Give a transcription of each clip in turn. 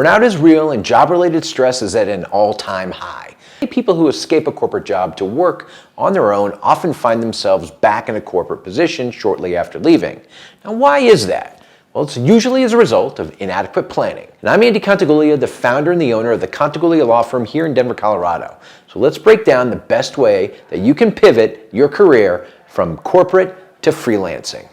Burnout is real and job-related stress is at an all-time high. People who escape a corporate job to work on their own often find themselves back in a corporate position shortly after leaving. Now, why is that? Well, it's usually as a result of inadequate planning. And I'm Andy Contiguglia, the founder and the owner of the Contiguglia Law Firm here in Denver, Colorado. So let's break down the best way that you can pivot your career from corporate to freelancing.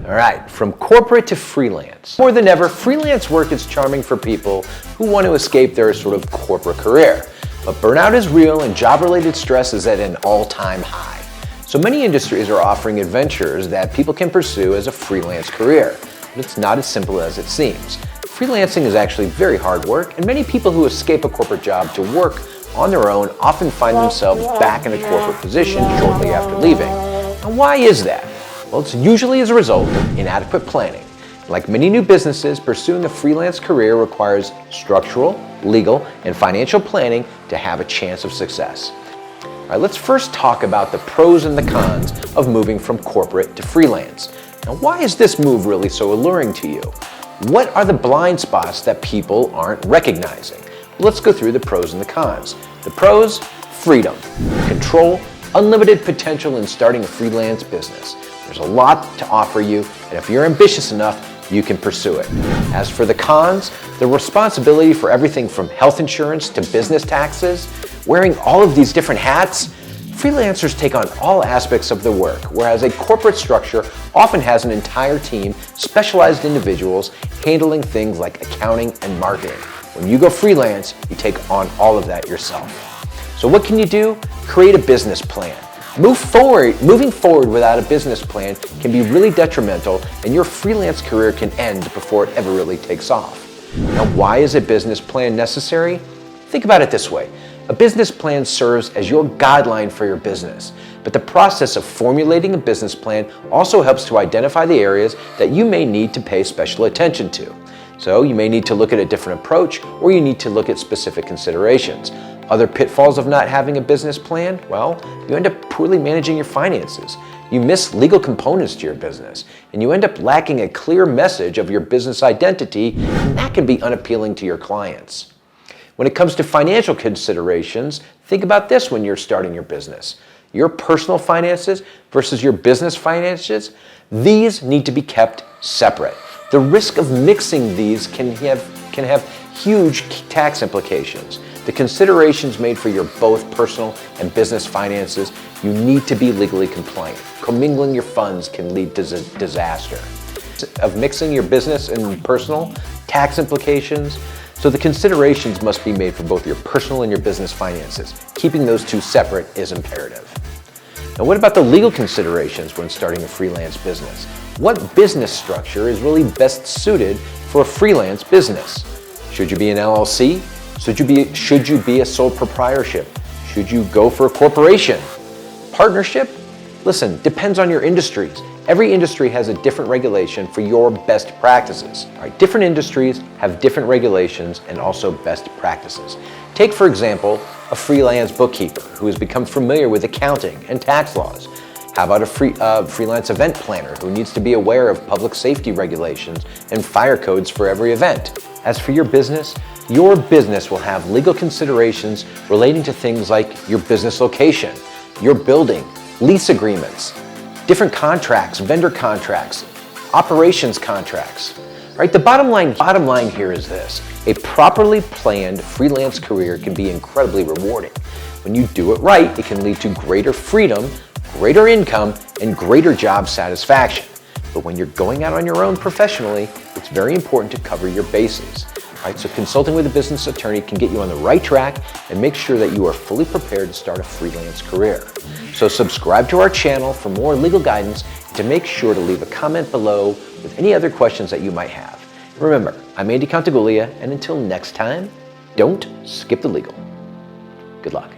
All right, from corporate to freelance. More than ever, freelance work is charming for people who want to escape their sort of corporate career. But burnout is real and job-related stress is at an all-time high. So many industries are offering adventures that people can pursue as a freelance career. But it's not as simple as it seems. Freelancing is actually very hard work, and many people who escape a corporate job to work on their own often find themselves back in a corporate position shortly after leaving. Now, why is that? Well, it's usually as a result of inadequate planning. Like many new businesses, pursuing a freelance career requires structural, legal, and financial planning to have a chance of success. All right, let's first talk about the pros and the cons of moving from corporate to freelance. Now, why is this move really so alluring to you? What are the blind spots that people aren't recognizing? Let's go through the pros and the cons. The pros: freedom, control, unlimited potential in starting a freelance business. There's a lot to offer you, and if you're ambitious enough, you can pursue it. As for the cons, the responsibility for everything from health insurance to business taxes, wearing all of these different hats, freelancers take on all aspects of the work, whereas a corporate structure often has an entire team, specialized individuals handling things like accounting and marketing. When you go freelance, you take on all of that yourself. So what can you do? Create a business plan. Moving forward without a business plan can be really detrimental, and your freelance career can end before it ever really takes off. Now, why is a business plan necessary? Think about it this way. A business plan serves as your guideline for your business, but the process of formulating a business plan also helps to identify the areas that you may need to pay special attention to. So you may need to look at a different approach, or you need to look at specific considerations. Other pitfalls of not having a business plan? Well, you end up poorly managing your finances. You miss legal components to your business, and you end up lacking a clear message of your business identity, and that can be unappealing to your clients. When it comes to financial considerations, think about this when you're starting your business. Your personal finances versus your business finances, these need to be kept separate. The risk of mixing these can have huge tax implications. The considerations made for your both personal and business finances, you need to be legally compliant. Commingling your funds can lead to disaster. Of mixing your business and personal, tax implications, so the considerations must be made for both your personal and your business finances. Keeping those two separate is imperative. Now, what about the legal considerations when starting a freelance business? What business structure is really best suited for a freelance business? Should you be an LLC? Should you be a sole proprietorship? Should you go for a corporation? Partnership? Listen, depends on your industries. Every industry has a different regulation for your best practices. All right, different industries have different regulations and also best practices. Take, for example, a freelance bookkeeper who has become familiar with accounting and tax laws. How about a freelance event planner who needs to be aware of public safety regulations and fire codes for every event? As for your business will have legal considerations relating to things like your business location, your building, lease agreements, different contracts, vendor contracts, operations contracts. Right? The bottom line here is this: a properly planned freelance career can be incredibly rewarding. When you do it right, it can lead to greater freedom, greater income, and greater job satisfaction. But when you're going out on your own professionally, it's very important to cover your bases. Right, so consulting with a business attorney can get you on the right track and make sure that you are fully prepared to start a freelance career. So subscribe to our channel for more legal guidance, and to make sure to leave a comment below with any other questions that you might have. Remember, I'm Andy Contiguglia, and until next time, don't skip the legal. Good luck.